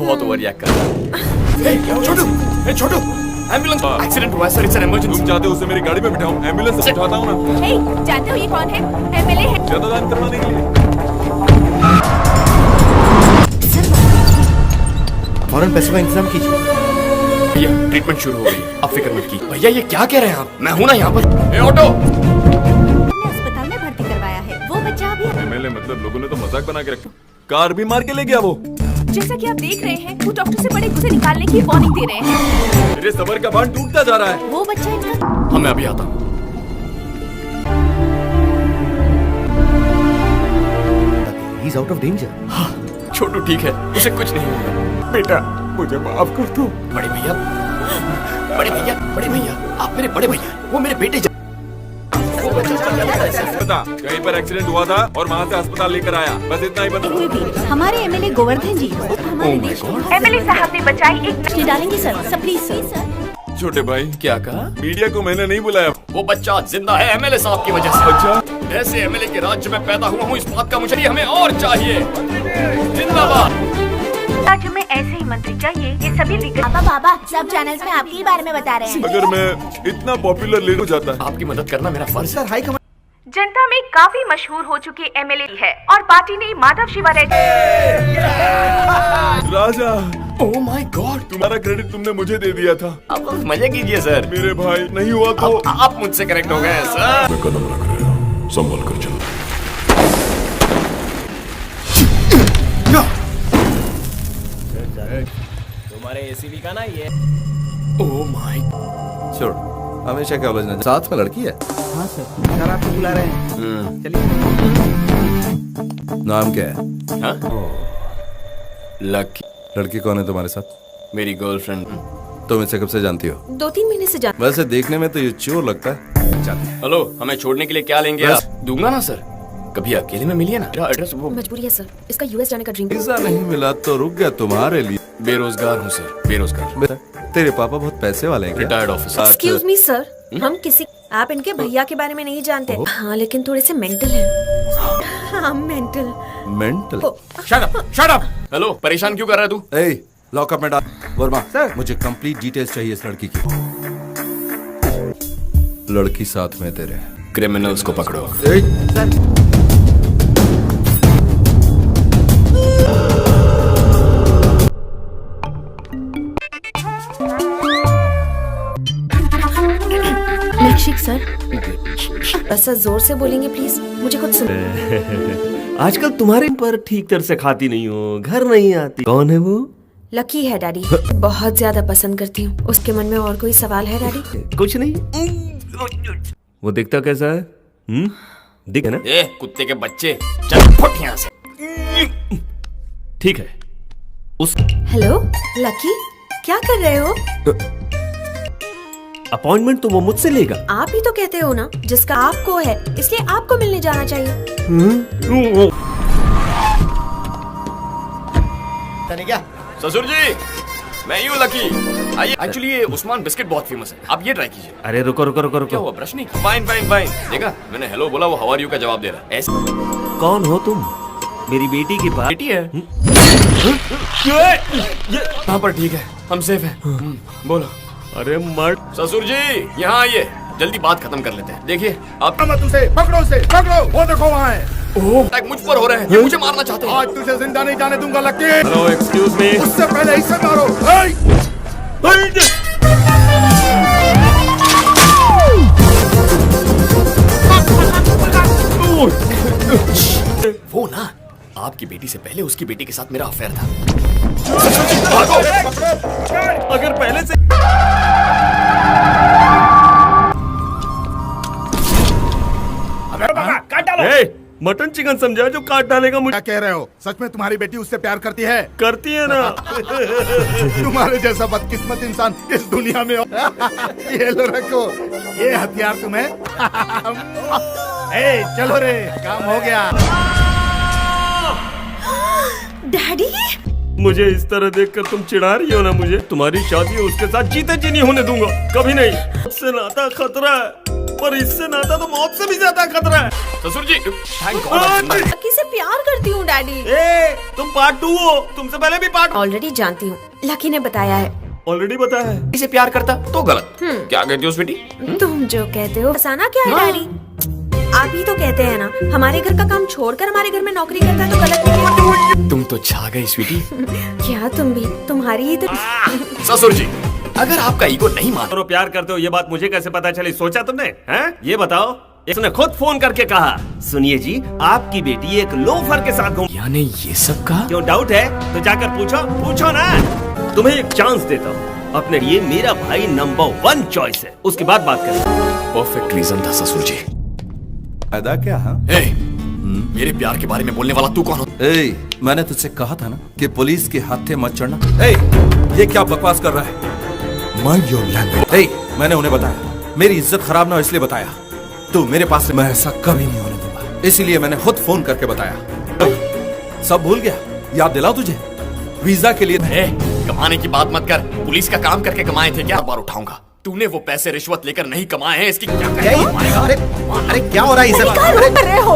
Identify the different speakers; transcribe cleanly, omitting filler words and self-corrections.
Speaker 1: बहुत over react कर रहा है। छोटू, छोटू, एम्बुलेंस एक्सीडेंट हुआ है सर, इट्स एन इमरजेंसी।
Speaker 2: तुम चाहते हो उसे मेरी गाड़ी में बिठाऊं? एम्बुलेंस से उठाता हूं ना।
Speaker 3: हे, जानते हो ये कौन है? एमएलए है।
Speaker 2: ज्यादा दान करवाने के लिए।
Speaker 4: फौरन पैसों का इंतजाम कीजिए।
Speaker 1: भैया ट्रीटमेंट शुरू हो गई, आप फिक्र मत की। भैया ये क्या कह रहे हैं आप? मैं हूं ना यहाँ पर। ए ऑटो,
Speaker 3: हमने अस्पताल में भर्ती करवाया है। वो बच्चा अभी
Speaker 2: एमएलए मतलब लोगों ने तो मजाक बना के रखा। कार भी मार के ले गया वो।
Speaker 3: जैसा कि आप देख रहे हैं, वो डॉक्टर से बड़े गुस्से निकालने की वार्निंग दे रहे हैं।
Speaker 2: मेरे सबर का बांध टूटता जा रहा है।
Speaker 3: वो बच्चा इनका।
Speaker 1: हाँ मैं अभी आता हूँ।
Speaker 4: He's out of danger.
Speaker 1: छोटू ठीक है, उसे कुछ नहीं होगा।
Speaker 2: बेटा मुझे माफ कर दो।
Speaker 1: बड़े भैया, बड़े भैया, बड़े भैया, आप मेरे बड़े भैया, वो मेरे बेटे
Speaker 2: पता कहीं पर एक्सीडेंट हुआ था और वहाँ से अस्पताल लेकर आया, बस इतना ही बता।
Speaker 3: हमारे एमएलए गोवर्धन जी हमारे देश एमएलए साहब ने बचाई एक डालेंगे सर, सब प्लीज सर।
Speaker 2: छोटे भाई
Speaker 1: क्या कहा?
Speaker 2: मीडिया को मैंने नहीं बुलाया।
Speaker 1: वो बच्चा जिंदा है एमएलए साहब की वजह से।
Speaker 2: अच्छा
Speaker 1: ऐसे एमएलए के राज्य में पैदा हुआ हूँ, इस बात का मुझे नहीं, हमें और चाहिए। जिंदाबाद।
Speaker 3: राज्य में ऐसे ही मंत्री चाहिए। ये सभी बाबा बाबा सब चैनल्स में आपके ही बारे में बता रहे हैं।
Speaker 2: अगर मैं इतना पॉपुलर लीडर हो जाता है।
Speaker 1: आपकी मदद करना मेरा फर्ज है।
Speaker 4: हाई कमांड
Speaker 3: जनता में काफी मशहूर हो चुकी एमएलए है और पार्टी ने माधव शिवा रेड्डी।
Speaker 2: राजा
Speaker 1: ओह माय गॉड,
Speaker 2: तुम्हारा क्रेडिट तुमने मुझे दे दिया था।
Speaker 1: आप मजे कीजिए सर।
Speaker 2: मेरे भाई नहीं हुआ तो
Speaker 1: आप मुझसे करेक्ट हो गए सर।
Speaker 2: मैं कदम रख रहा हूं, संभल कर चलो।
Speaker 5: तुम्हारे एसीबी का ना ये।
Speaker 1: ओह माय,
Speaker 4: छोड़, हमेशा कॉलेज में साथ में लड़की है।
Speaker 5: हाँ सर आपको बुला रहे हैं। चलिए।
Speaker 4: नाम क्या है?
Speaker 1: हाँ? लकी।
Speaker 4: लड़की कौन है तुम्हारे साथ?
Speaker 1: मेरी गर्लफ्रेंड।
Speaker 4: तुम इसे कब से जानती हो?
Speaker 3: 2-3 महीने से जान।
Speaker 4: वैसे देखने में तो ये चोर लगता है। चल
Speaker 1: हेलो, हमें छोड़ने के लिए क्या लेंगे
Speaker 4: बस।
Speaker 1: आप? दूंगा ना सर, कभी अकेले में मिलिए ना। मेरा एड्रेस वो
Speaker 3: मजबूरी है सर, इसका यूएस जाने का ड्रीम।
Speaker 4: वीजा नहीं मिला तो रुक गया तुम्हारे लिए।
Speaker 1: बेरोजगार हूँ सर, बेरोजगार।
Speaker 4: बेटा, तेरे पापा बहुत पैसे वाले हैं क्या?
Speaker 1: Retired officer.
Speaker 3: Excuse me sir, हम किसी आप इनके भैया के बारे में नहीं जानते। हाँ लेकिन थोड़े से मेंटल हैं। हाँ mental.
Speaker 4: Mental.
Speaker 1: Shut up, shut up. Hello, परेशान क्यों कर रहा है तू?
Speaker 4: ए, लॉकअप में डाल। वर्मा सर, मुझे कंप्लीट डिटेल्स चाहिए इस लड़की की। लड़की साथ में तेरे।
Speaker 1: क्रिमिनल्स को पकड़ो।
Speaker 3: Milkshake sir. ऐसा जोर से बोलेंगे प्लीज, मुझे कुछ सुन।
Speaker 5: आजकल तुम्हारे पर ठीक तरह से खाती नहीं हो, घर नहीं आती। कौन है वो?
Speaker 3: लकी है डैडी, बहुत ज्यादा पसंद करती हूँ। उसके मन में और कोई सवाल है डैडी?
Speaker 5: कुछ नहीं। वो दिखता कैसा है? दिख है ना?
Speaker 1: ए कुत्ते के बच्चे, चल फुट यहाँ से।
Speaker 5: ठीक है। उस
Speaker 3: हेलो लकी, क्या कर रहे हो?
Speaker 5: अपॉइंटमेंट तो वो मुझसे लेगा।
Speaker 3: आप ही तो कहते हो ना, जिसका आपको है इसलिए आपको मिलने जाना चाहिए।
Speaker 4: क्या?
Speaker 1: ससुर जी, मैं ही हूँ लकी। आइए। एक्चुअली ये उस्मान बिस्किट बहुत फेमस है, आप ये ट्राई कीजिए।
Speaker 5: अरे रुको रुको रुको
Speaker 1: क्या
Speaker 5: रुको।
Speaker 1: हुआ, ब्रश नहीं? Fine fine fine. देखा, मैंने हेलो बोला, वो हाउ आर यू का जवाब दे रहा है। ऐसे
Speaker 5: कौन हो तुम? मेरी बेटी की बात।
Speaker 1: बेटी है। यहाँ पर ठीक है, हम सेफ हैं। बोलो।
Speaker 5: अरे मर्द।
Speaker 1: ससुर जी यहाँ आइए, जल्दी बात खत्म कर लेते हैं। देखिए आप
Speaker 2: मत उसे पकड़ो, वो देखो वहाँ है।
Speaker 1: अटैक मुझ पर हो रहे हैं, ये मुझे मारना चाहते हैं।
Speaker 2: आज तुझे जिंदा नहीं जाने दूंगा लकी।
Speaker 5: Hello excuse me.
Speaker 2: उससे पहले इसे मारो।
Speaker 1: वो ना, आपकी बेटी से पहले उसकी बेटी के साथ मेरा अफेयर था।
Speaker 5: अगर पहले से मटन चिकन समझा जो काट डालेगा मुझे।
Speaker 2: क्या कह रहे हो? सच में तुम्हारी बेटी उससे प्यार करती है?
Speaker 5: करती है ना।
Speaker 2: तुम्हारे जैसा बदकिस्मत इंसान इस दुनिया में हो। ये लो रखो, ये हथियार तुम्हें। ए, चलो रे, काम हो गया।
Speaker 3: डैडी,
Speaker 5: मुझे इस तरह देखकर तुम चिढ़ा रही हो ना मुझे। तुम्हारी शादी उसके साथ जीते जी नहीं होने दूंगा, कभी नहीं। इससे नाता खतरा है, पर इससे नाता तो मौत से भी ज्यादा खतरा है।
Speaker 1: ससुर जी थैंक गॉड आप जिंदा हैं।
Speaker 3: लकी से प्यार करती हूँ डैडी।
Speaker 5: ए, तुम पार्ट 2 हो, तुमसे पहले भी पार्ट
Speaker 3: ऑलरेडी जानती हूँ, लकी ने बताया है।
Speaker 5: ऑलरेडी बताया है।
Speaker 1: इसे प्यार करता तो गलत। क्या कहती हो स्वीटी?
Speaker 3: तुम जो कहते हो फसाना क्या है डैडी? आप ही तो कहते हैं ना, हमारे घर का काम छोड़कर हमारे घर में नौकरी करता है तो गलत नहीं है।
Speaker 1: तुम तो छा गई स्वीटी।
Speaker 3: क्या तुम भी, तुम्हारी ही तो।
Speaker 1: ससुर जी अगर आपका ईगो नहीं मान
Speaker 5: दोनों प्यार करते हो ये बात मुझे कैसे पता चली? सोचा तुमने? हैं? ये बताओ। इसने खुद फोन करके कहा, सुनिए जी आपकी बेटी एक लोफर के साथ घूम।
Speaker 1: यानी ये सब का
Speaker 5: क्यों डाउट है तो जाकर पूछो ना। तुम्हें एक चांस देता हूँ, अपने लिए मेरा भाई नंबर 1 चॉइस है, उसके बाद बात करें।
Speaker 1: परफेक्ट रीजन था ससुर जी।
Speaker 4: फायदा क्या? हाँ
Speaker 1: मेरे प्यार के बारे में बोलने वाला तू कौन हो?
Speaker 4: ए, मैंने तुझसे कहा था ना कि पुलिस के हाथे मत चढ़ना। ए, ये क्या बकवास कर रहा है?
Speaker 2: Mind your language.
Speaker 4: ए, मैंने उन्हें बताया, मेरी इज्जत खराब ना हो इसलिए बताया। तू मेरे पास से, मैं ऐसा कभी नहीं होने दूंगा, इसीलिए मैंने खुद फोन करके बताया। सब भूल गया? याद दिलाओ तुझे, वीजा के लिए।
Speaker 1: कमाने की बात मत कर, पुलिस का काम करके कमाए थे क्या? बार उठाऊंगा। तूने वो पैसे रिश्वत लेकर नहीं कमाए हैं, इसकी क्या
Speaker 4: अरे क्या हो रहा है?
Speaker 3: क्या कर रहे हो?